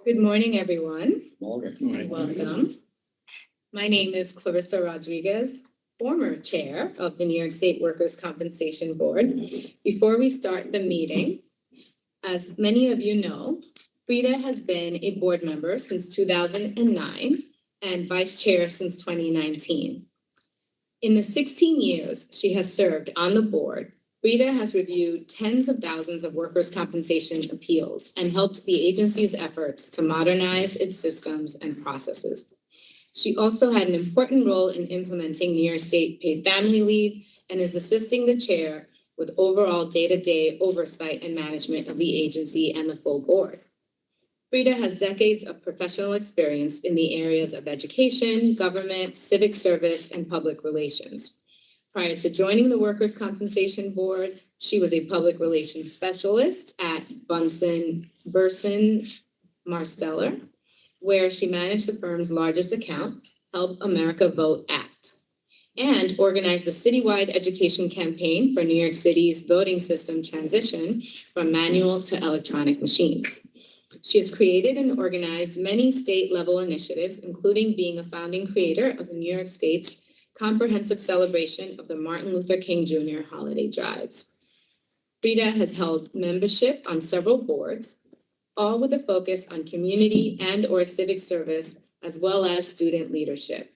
Good morning, everyone. Morning. Welcome. My name is Clarissa Rodriguez, former chair of the New York State Workers' Compensation Board. Before we start the meeting, as many of you know, Frida has been a board member since 2009 and vice chair since 2019. In the 16 years she has served on the board, Frida has reviewed tens of thousands of workers' compensation appeals and helped the agency's efforts to modernize its systems and processes. She also had an important role in implementing New York State paid family leave and is assisting the chair with overall day-to-day oversight and management of the agency and the full board. Frida has decades of professional experience in the areas of education, government, civic service, and public relations. Prior to joining the Workers' Compensation Board, she was a public relations specialist at Bunsen Marsteller, where she managed the firm's largest account, Help America Vote Act, and organized the citywide education campaign for New York City's voting system transition from manual to electronic machines. She has created and organized many state-level initiatives, including being a founding creator of the New York State's comprehensive celebration of the Martin Luther King Jr. holiday drives. Frida has held membership on several boards, all with a focus on community and/or civic service, as well as student leadership.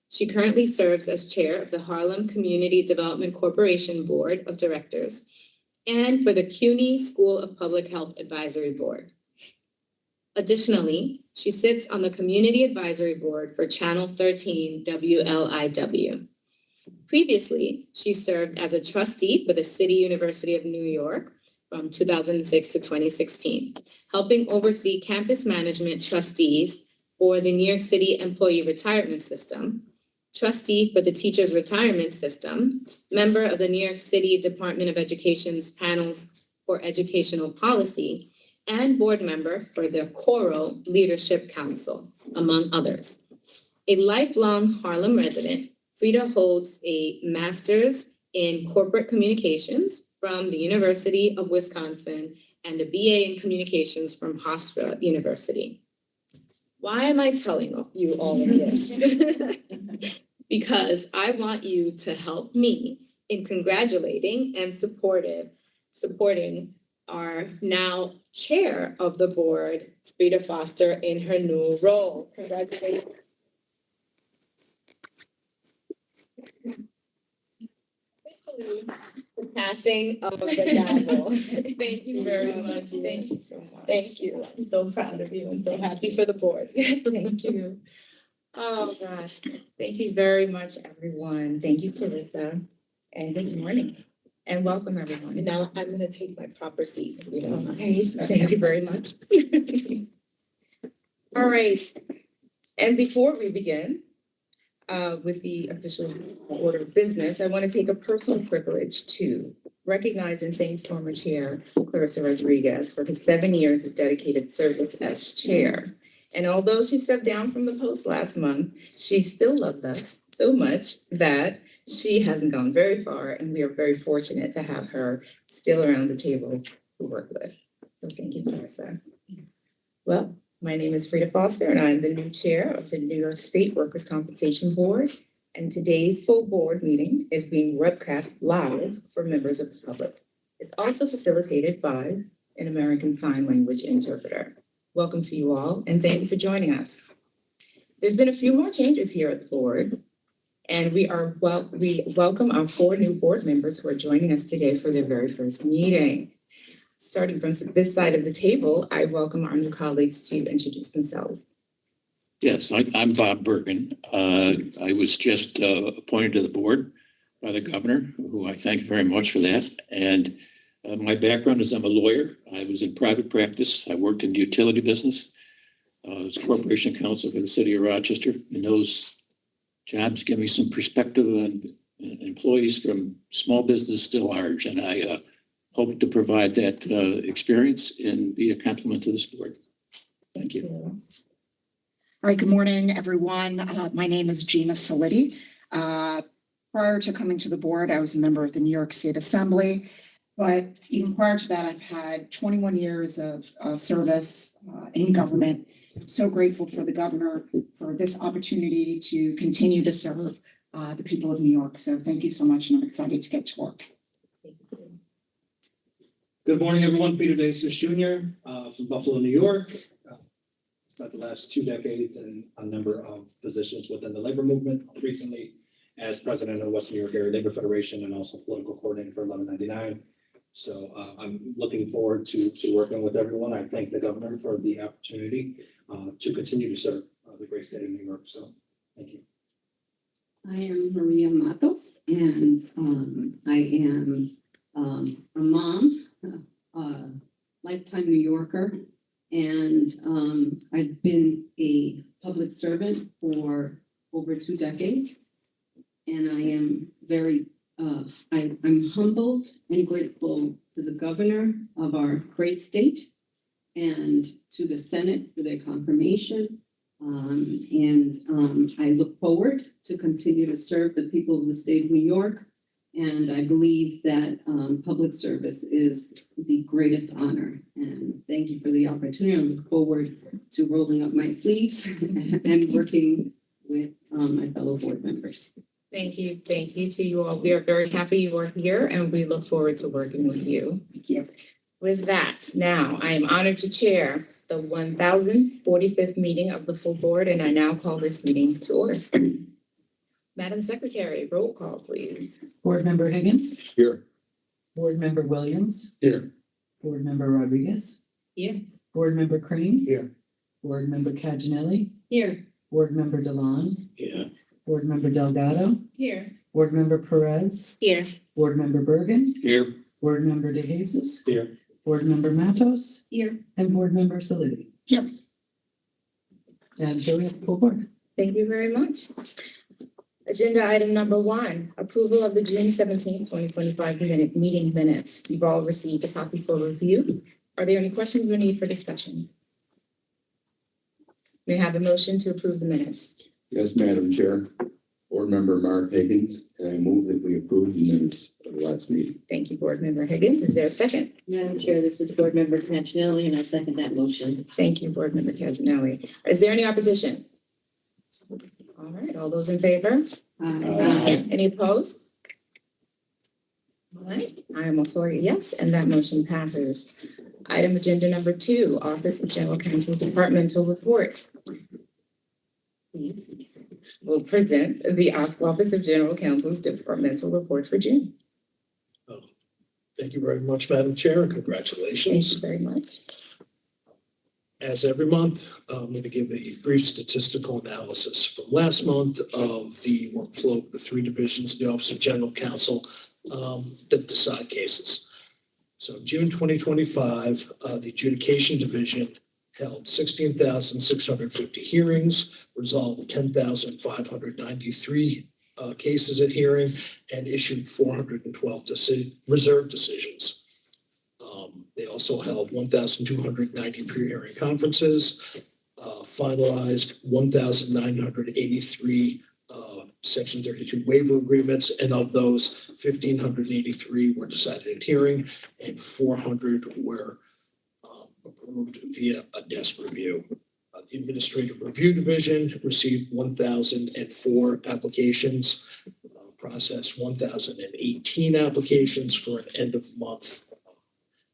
She currently serves as chair of the Harlem Community Development Corporation Board of Directors and for the CUNY School of Public Health Advisory Board. Additionally, she sits on the Community Advisory Board for Channel 13 WLIW. Previously, she served as a trustee for the City University of New York from 2006 to 2016, helping oversee campus management trustees for the New York City Employee Retirement System, trustee for the Teachers Retirement System, member of the New York City Department of Education's panels for educational policy, and board member for the Choral Leadership Council, among others. A lifelong Harlem resident, Frida holds a master's in corporate communications from the University of Wisconsin and a BA in communications from Hofstra University. Why am I telling you all of this? Because I want you to help me in congratulating and supporting our now chair of the board, Frida Foster, in her new role. Congratulations. The passing of the gavel. Thank you very much. Thank you so much. Thank you. I'm so proud of you and so happy for the board. Thank you. Oh, gosh. Thank you very much, everyone. Thank you, Clarissa. And good morning. And welcome, everyone. And now I'm gonna take my proper seat. if you don't mind. Okay, thank you very much. All right. And before we begin with the official order of business, I want to take a personal privilege to recognize and thank former chair Clarissa Rodriguez for his 7 years of dedicated service as chair. And although she stepped down from the post last month, she still loves us so much that she hasn't gone very far, and we are very fortunate to have her still around the table to work with. So thank you, Clarissa. Well, my name is Frida Foster, and I'm the new chair of the New York State Workers' Compensation Board. And today's full board meeting is being webcast live for members of the public. It's also facilitated by an American Sign Language interpreter. Welcome to you all, and thank you for joining us. There's been a few more changes here at the board, and we welcome our 4 new board members who are joining us today for their very first meeting. Starting from this side of the table, I welcome our new colleagues to introduce themselves. Yes, I'm Bob Bergen. I was just appointed to the board by the governor, who I thank very much for that. And my background is I'm a lawyer. I was in private practice. I worked in the utility business. I was corporation counsel for the city of Rochester. And those jobs give me some perspective on employees from small business to large. And I hope to provide that experience and be a compliment to this board. Thank you. All right, good morning, everyone. My name is Gina Solitti. Prior to coming to the board, I was a member of the New York State Assembly But even prior to that, I've had 21 years of service in government. So grateful for the governor for this opportunity to continue to serve the people of New York. So thank you so much, and I'm excited to get to work. Good morning, everyone. Peter Davis Jr. From Buffalo, New York. Spent the last 2 decades in a number of positions within the labor movement. Recently, as president of Western New York Area Labor Federation and also political coordinator for 1199. So I'm looking forward to working with everyone. I thank the governor for the opportunity to continue to serve the great state of New York. So thank you. I am Maria Matos, and I am a mom, a lifetime New Yorker, and I've been a public servant for over 2 decades. And I am very, I'm humbled and grateful to the governor of our great state and to the Senate for their confirmation. I look forward to continue to serve the people of the state of New York. And I believe that public service is the greatest honor. And thank you for the opportunity. I look forward to rolling up my sleeves and working with my fellow board members. Thank you to you all. We are very happy you are here, and we look forward to working with you. Thank you. With that, now I am honored to chair the 1045th meeting of the full board, and I now call this meeting to order. Madam Secretary, roll call, please. Board Member Higgins, Here. Board Member Williams, Here. Board Member Rodriguez. Here. Board Member Crane. Here. Board Member Caginelli, Here. Board Member Delon, Yeah. Board Member Delgado, Here. Board Member Perez, Here. Board Member Bergen, Here. Board Member De Jesus. Here. Board Member Matos, Here. and Board Member Salidi. Here. And here we have the full board. Thank you very much. Agenda item number 1, approval of the June 17, 2025 meeting minutes. You've all received a copy for review. Are there any questions or need for discussion? May I have a motion to approve the minutes? Yes, Madam Chair. Board Member Mark Higgins, and I move that we approve the minutes of the last meeting. Thank you, Board Member Higgins. Is there a second? Madam Chair, this is Board Member Caginelli, and I second that motion. Thank you, Board Member Caginelli. Is there any opposition? All right, all those in favor? Any opposed? All right, I am also a yes, and that motion passes. Item agenda number 2, Office of General Counsel's Departmental Report. Will present the Office of General Counsel's Departmental Report for June. Thank you very much, Madam Chair, and Thank congratulations. you very much. As every month, I'm going to give a brief statistical analysis from last month of the workflow of the 3 divisions of the Office of General Counsel that decide cases. So June 2025, the Adjudication Division held 16,650 hearings, resolved 10,593 cases at hearing, and issued 412 reserved decisions. They also held 1,290 pre-hearing conferences, finalized 1,983 Section 32 waiver agreements, and of those, 1,583 were decided at hearing, and 400 were approved via a desk review. The Administrative Review Division received 1,004 applications, processed 1,018 applications for an end-of-month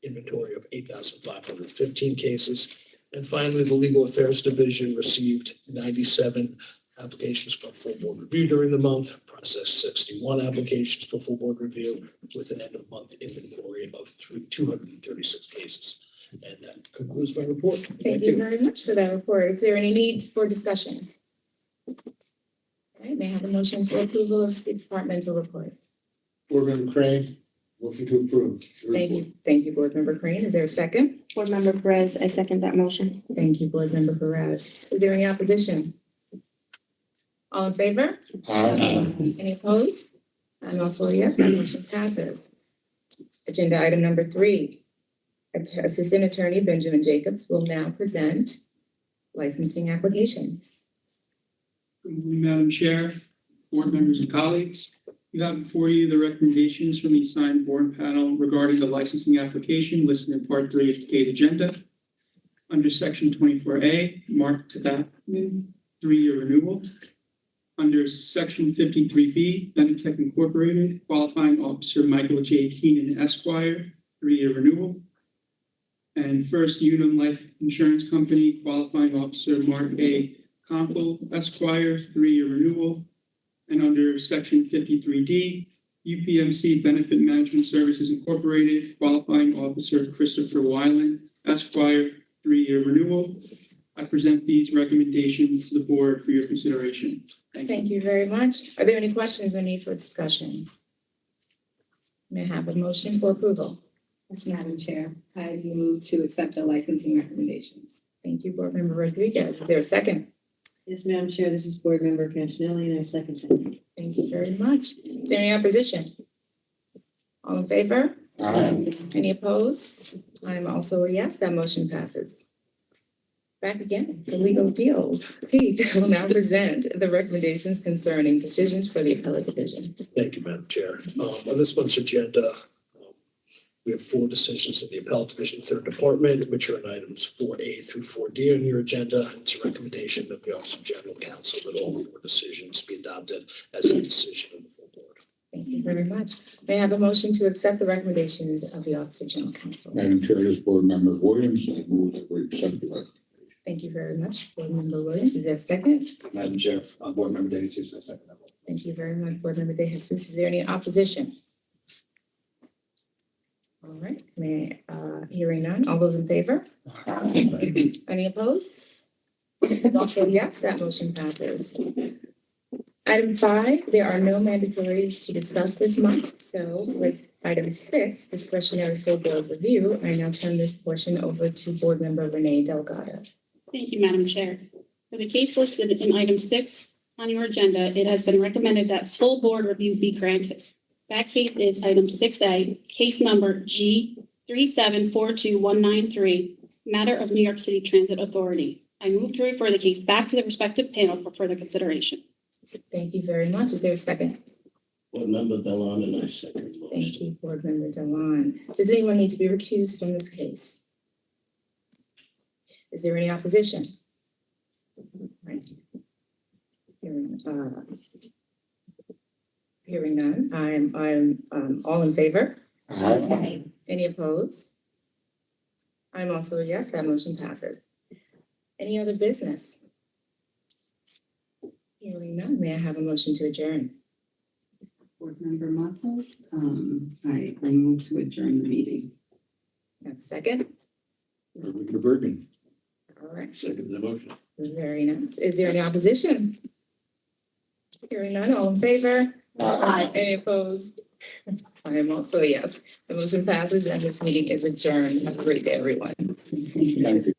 inventory of 8,515 cases. And finally, the Legal Affairs Division received 97 applications for full board review during the month, processed 61 applications for full board review with an end-of-month inventory of 236 cases. And that concludes my report. Thank you very much for that report. Is there any need for discussion? All right, may I have a motion for approval of the departmental report? Board Member Crane, motion to approve. Thank you, Board Member Crane. Is there a second? Board Member Perez, I second that motion. Thank you, Board Member Perez. Is there any opposition? All in favor? Any opposed? I'm also a yes, that motion passes. Agenda item number 3. Assistant Attorney Benjamin Jacobs will now present licensing applications. Good evening, Madam Chair, board members and colleagues. You have before you the recommendations from the assigned board panel regarding the licensing application listed in part 3 of today's agenda. Under section 24A, marked tobacco, 3-year renewal. Under section 53B, Benetech Incorporated, qualifying officer Michael J. Keenan Esquire, 3-year renewal. And First Unum Life Insurance Company, qualifying officer Mark A. Conkle Esquire, 3-year renewal. And under section 53D, UPMC Benefit Management Services Incorporated, qualifying officer Christopher Weiland Esquire, 3-year renewal. I present these recommendations to the board for your consideration. Thank you very much. Are there any questions or need for discussion? May I have a motion for approval? Yes, Madam Chair, I move to accept the licensing recommendations. Thank you, Board Member Rodriguez. Is there a second? Yes, Madam Chair, this is Board Member Campanelli, and I second that. Thank you very much. Is there any opposition? All in favor? Any opposed? I'm also a yes, that motion passes. Back again, the legal appeals. Pete will now present the recommendations concerning decisions for the appellate division. Thank you, Madam Chair. On this month's agenda, we have 4 decisions in the Appellate Division, 3rd Department, which are in items 4A through 4D on your agenda. It's a recommendation of the Office of General Counsel that all 4 decisions be adopted as a decision of the full board. Thank you very much. May I have a motion to accept the recommendations of the Office of General Counsel? Madam Chair, this board member Williams, I move that we accept the recommendation. Thank you very much, Board Member Williams. Is there a second? Madam Chair, Board Member De Jesus, I second that. Thank you very much, Board Member De Jesus. Is there any opposition? All right, hearing none. All those in favor? Any opposed? Also, yes, that motion passes. Item 5, there are no mandatories to discuss this month. So with item 6, discretionary full board review, I now turn this portion over to Board Member Renee Delgado. Thank you, Madam Chair. For the case listed in item 6 on your agenda, it has been recommended that full board review be granted. That case is item 6A, case number G 3742193, matter of New York City Transit Authority. I move to refer the case back to the respective panel for further consideration. Thank you very much. Is there a second? Board Member Delon and I second the motion. Thank you, Board Member Delon. Does anyone need to be recused from this case? Is there any opposition? Right. Hearing none, I'm all in favor. Any opposed? I'm also a yes, that motion passes. Any other business? Hearing none, may I have a motion to adjourn? Board Member Matos, I move to adjourn the meeting. Have a second? Member Bergen, All right, second the motion. very nice. Is there any opposition? Hearing none, all in favor? Any opposed? I am also a yes. The motion passes and this meeting is adjourned. Have a great day, everyone. Thank you.